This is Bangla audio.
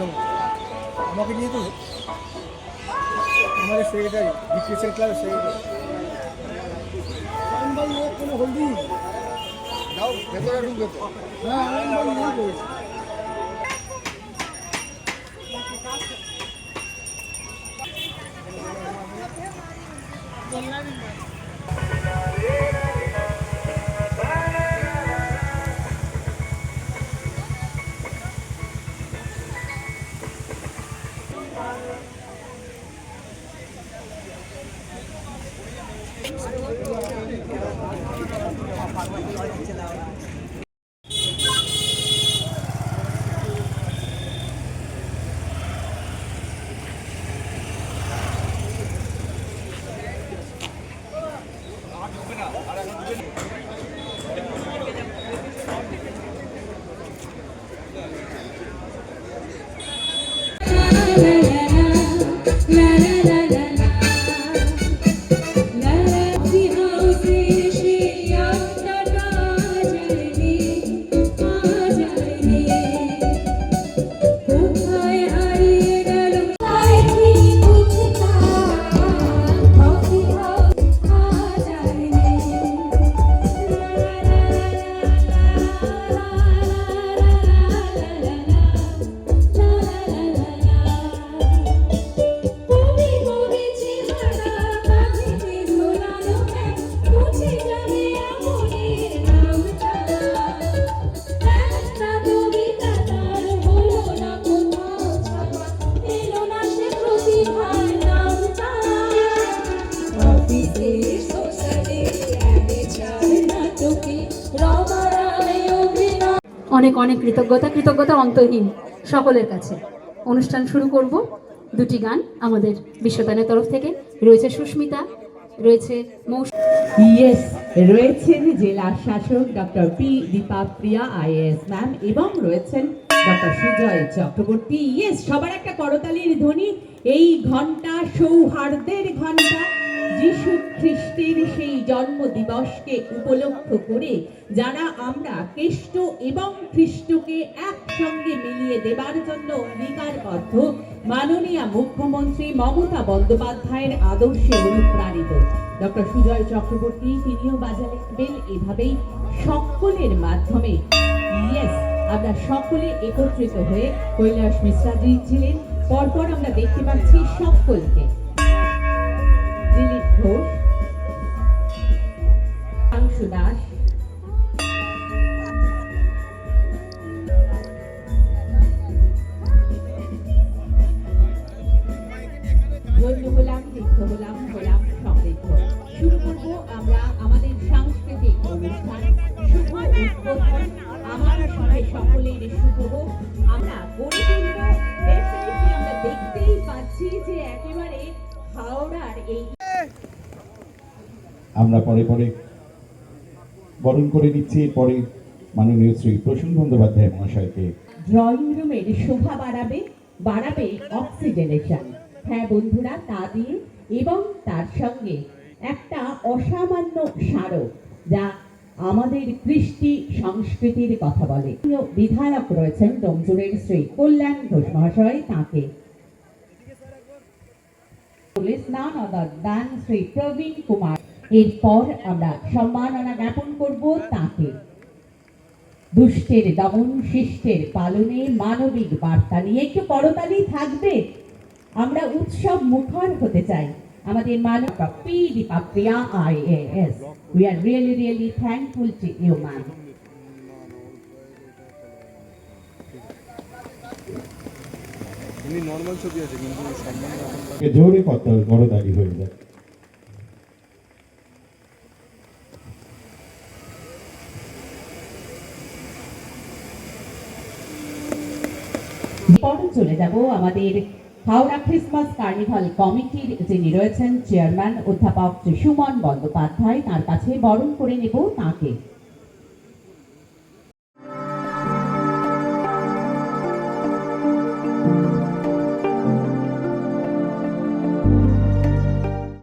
সময় আমাকে নিয়ে তো আমাদের সেক্রেটারি ডিপ্রেশন ক্লাবের সেক্রেটারি কোনো হলদি দাও ভেতরে ঢুকবে তো হ্যাঁ আমি নিয়ে করেছি অনেক অনেক কৃতজ্ঞতা অন্তহীন সকলের কাছে। অনুষ্ঠান শুরু করব দুটি গান আমাদের বিশ্বদানের তরফ থেকে। রয়েছে সুস্মিতা, রয়েছে রয়েছেন জেলা শাসক doctor P Dipapriya IAS ma'am এবং রয়েছেন ডক্টর সুজয় চক্রবর্তী। সবার একটা করতালির ধ্বনি। এই ঘন্টা সৌহার্দ্যের ঘন্টা। যিশু খ্রিস্টের সেই জন্ম দিবসকে উপলক্ষ করে যারা আমরা খ্রিস্ট এবং খ্রিস্টকে একসঙ্গে মিলিয়ে দেবার জন্য অঙ্গীকারবদ্ধ, মাননীয় মুখ্যমন্ত্রী মমতা বন্দ্যোপাধ্যায়ের আদর্শে অনুপ্রাণিত ডক্টর সুজয় চক্রবর্তী তিনিও বাজালেন এভাবেই সকলের মাধ্যমে। আমরা সকলে একত্রিত হয়ে কৈলাস মিশ্রাজি ছিলেন। পরপর আমরা দেখতে পাচ্ছি সকলকে, দিলীপ ঘোষ, আংশু দাস, হলাম তীর্থ হলাম সমৃদ্ধ। শুরু করবো আমরা আমাদের সাংস্কৃতিক অনুষ্ঠান শুভ উদ্বোধন। আমার সঙ্গে সকলের শুভ হোক। আমরা গড়ে তুলব। আমরা দেখতেই পাচ্ছি যে একেবারে হাওড়ার এই আমরা পরে পরে বরণ করে দিচ্ছি। পরে মাননীয় শ্রী প্রসূন বন্দ্যোপাধ্যায় মহাশয়কে। ড্রয়িং রুমের শোভা বাড়াবে অক্সিজেনেশন। হ্যাঁ বন্ধুরা, তা দিয়ে এবং তার সঙ্গে একটা অসামান্য স্মারক যা আমাদের কৃষ্টি সংস্কৃতির কথা বলে। বিধায়ক রয়েছেন ডোমজুড়ের শ্রী কল্যাণ ঘোষ মহাশয়, তাকে none other than শ্রী প্রবীণ কুমার। এরপর আমরা সম্মাননা জ্ঞাপন করব তাকে। দুষ্টের দমন, শিষ্টের পালনে মানবিক বার্তা নিয়ে একটু করতালি থাকবে। আমরা উৎসব মুখর হতে চাই। আমাদের মানব P Dipapriya IAS, we are really thankful to you ma'am. Normal ছবি আছে কিন্তু সম্মান জোরে কত বড় দাড়ি হয়ে যায়। চলে যাব আমাদের হাওড়া ক্রিসমাস কার্নিভাল কমিটির যিনি রয়েছেন চেয়ারম্যান অধ্যাপক সুমন বন্দ্যোপাধ্যায়, তার কাছে বরণ করে নেব তাকে।